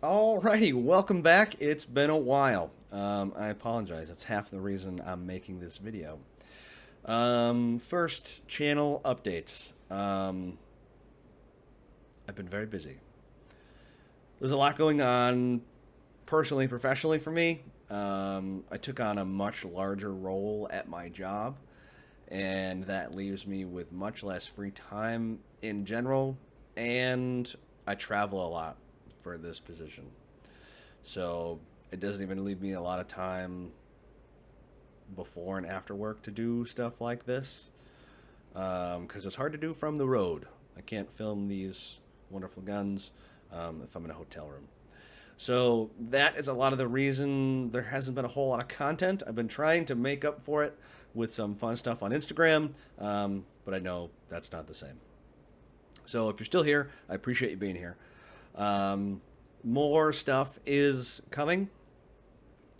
Alrighty, welcome back. It's been a while. I apologize. That's half the reason I'm making this video. First, channel updates. I've been very busy. There's a lot going on personally, professionally for me. I took on a much larger role at my job, and that leaves me with much less free time in general, and I travel a lot for this position. So it doesn't even leave me a lot of time before and after work to do stuff like this because it's hard to do from the road. I can't film these wonderful guns if I'm in a hotel room. So that is a lot of the reason there hasn't been a whole lot of content. I've been trying to make up for it with some fun stuff on Instagram, but I know that's not the same. So if you're still here, I appreciate you being here. More stuff is coming.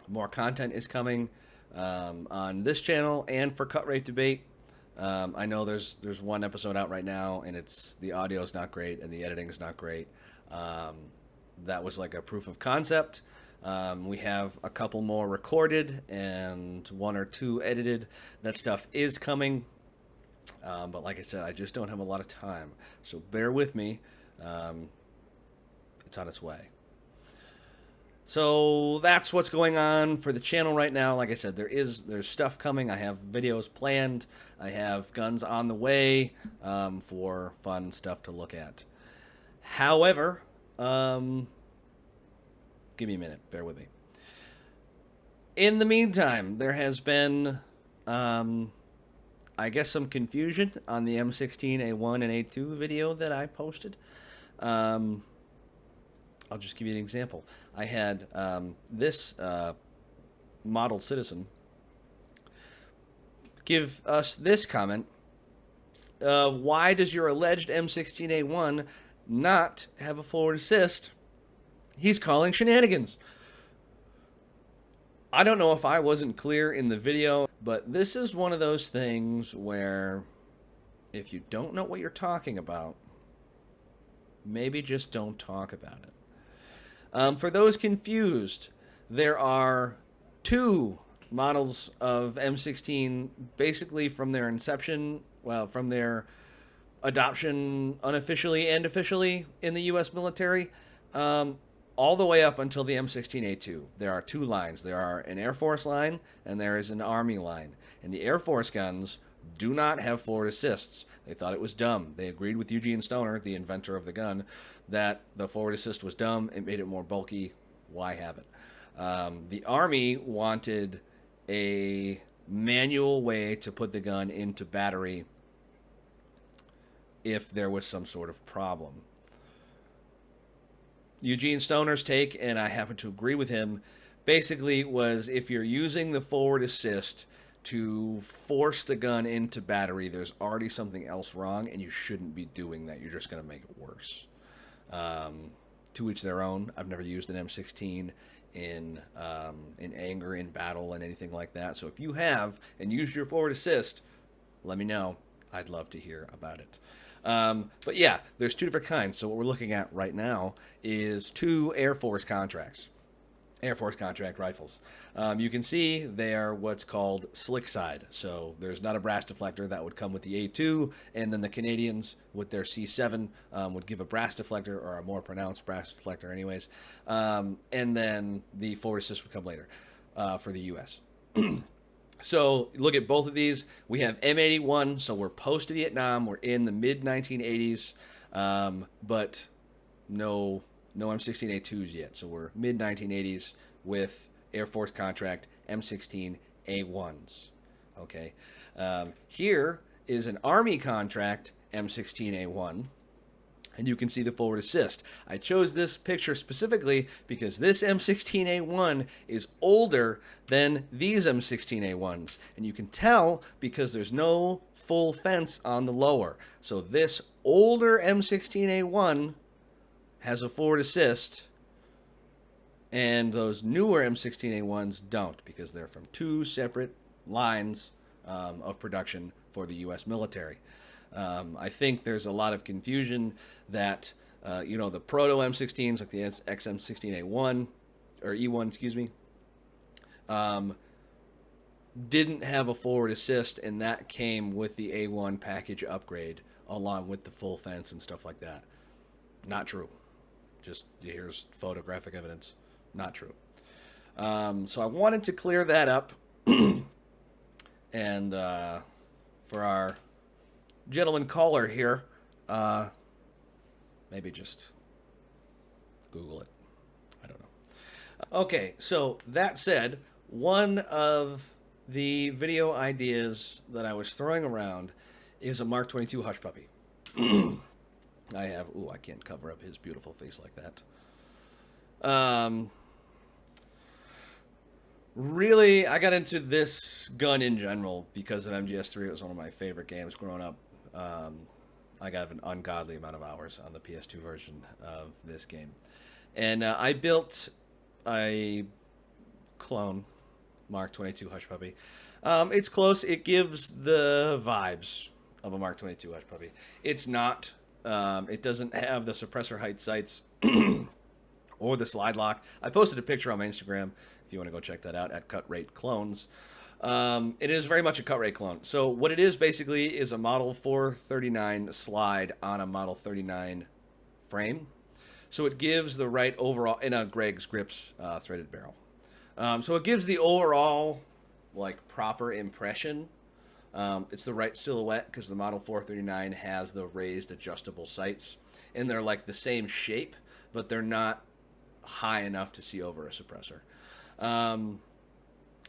More content is coming on this channel and for Cut Rate Debate. I know there's one episode out right now, and the audio is not great and the editing is not great. That was like a proof of concept. We have a couple more recorded and one or two edited. That stuff is coming. But like I said, I just don't have a lot of time. So bear with me. It's on its way. So that's what's going on for the channel right now. Like I said, there's stuff coming. I have videos planned. I have guns on the way for fun stuff to look at. However, give me a minute. Bear with me. In the meantime, there has been, I guess, some confusion on the M16A1 and A2 video that I posted. I'll just give you an example. I had this model citizen give us this comment. Why does your alleged M16A1 not have a forward assist? He's calling shenanigans. I don't know if I wasn't clear in the video, but this is one of those things where if you don't know what you're talking about, maybe just don't talk about it. For those confused, there are two models of M16 basically from their inception, well, from their adoption unofficially and officially in the U.S. military, all the way up until the M16A2. There are two lines. There are an Air Force line and there is an Army line. And the Air Force guns do not have forward assists. They thought it was dumb. They agreed with Eugene Stoner, the inventor of the gun, that the forward assist was dumb. It made it more bulky. Why have it? The Army wanted a manual way to put the gun into battery if there was some sort of problem. Eugene Stoner's take, and I happen to agree with him, basically was if you're using the forward assist to force the gun into battery, there's already something else wrong, and you shouldn't be doing that. You're just going to make it worse. To each their own. I've never used an M16 in anger, in battle, and anything like that. So if you have and used your forward assist, let me know. I'd love to hear about it. But yeah, there's two different kinds. So what we're looking at right now is two Air Force contracts. Air Force contract rifles. You can see they are what's called slick side. So there's not a brass deflector that would come with the A2, and then the Canadians with their C7 would give a brass deflector, or a more pronounced brass deflector anyways. And then the forward assist would come later for the US. So look at both of these. We have M81, so we're post-Vietnam. We're in the mid-1980s, but no M16A2s yet. So we're mid-1980s with Air Force contract M16A1s. Okay. Here is an Army contract M16A1. And you can see the forward assist. I chose this picture specifically because this M16A1 is older than these M16A1s. And you can tell because there's no full fence on the lower. So this older M16A1 has a forward assist, and those newer M16A1s don't, because they're from two separate lines of production for the U.S. military. I think there's a lot of confusion that You know, the proto M16s, like the XM16A1 or E1, excuse me, didn't have a forward assist, and that came with the A1 package upgrade along with the full fence and stuff like that. Not true. Just here's photographic evidence. Not true. So I wanted to clear that up, and for our gentleman caller here, maybe just Google it. I don't know. Okay, so that said, one of the video ideas that I was throwing around is a Mark 22 Hush Puppy. I have, ooh, I can't cover up his beautiful face like that. Really, I got into this gun in general because of MGS3. It was one of my favorite games growing up. I got an ungodly amount of hours on the PS2 version of this game. And I built a clone Mark 22 Hush Puppy. It's close. It gives the vibes of a Mark 22 Hush Puppy. It's not. It doesn't have the suppressor height sights or the slide lock. I posted a picture on my Instagram if you want to go check that out at Cut Rate Clones. It is very much a cut rate clone. So what it is basically is a Model 439 slide on a Model 39 frame. So it gives the right overall, in a Greg's Grips threaded barrel. So it gives the overall, like, proper impression. It's the right silhouette because the Model 439 has the raised adjustable sights. And they're like the same shape, but they're not high enough to see over a suppressor.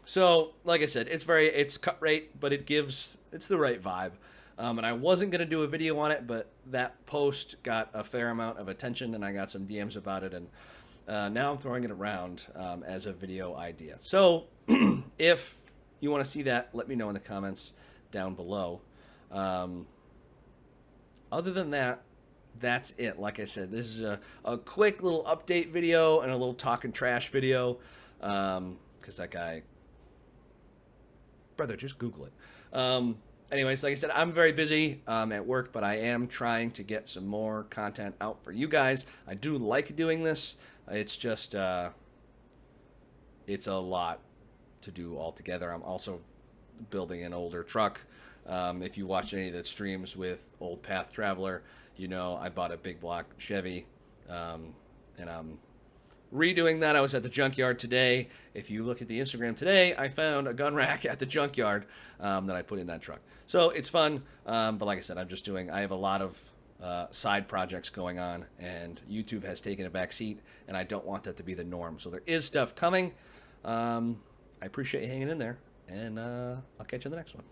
So, like I said, it's cut rate, but it's the right vibe. And I wasn't going to do a video on it, but that post got a fair amount of attention, and I got some DMs about it, and now I'm throwing it around as a video idea. So, if you want to see that, let me know in the comments down below. Other than that, that's it. Like I said, this is a quick little update video and a little talking trash video, because that guy... Brother, just Google it. Anyways, like I said, I'm very busy at work, but I am trying to get some more content out for you guys. I do like doing this. It's just, it's a lot to do altogether. I'm also building an older truck. If you watch any of the streams with Old Path Traveler, you know I bought a big block Chevy, and I'm redoing that. I was at the junkyard today. If you look at the Instagram today, I found a gun rack at the junkyard that I put in that truck. So it's fun, but like I said, I have a lot of side projects going on, and YouTube has taken a back seat, and I don't want that to be the norm. So there is stuff coming. I appreciate you hanging in there, and I'll catch you in the next one.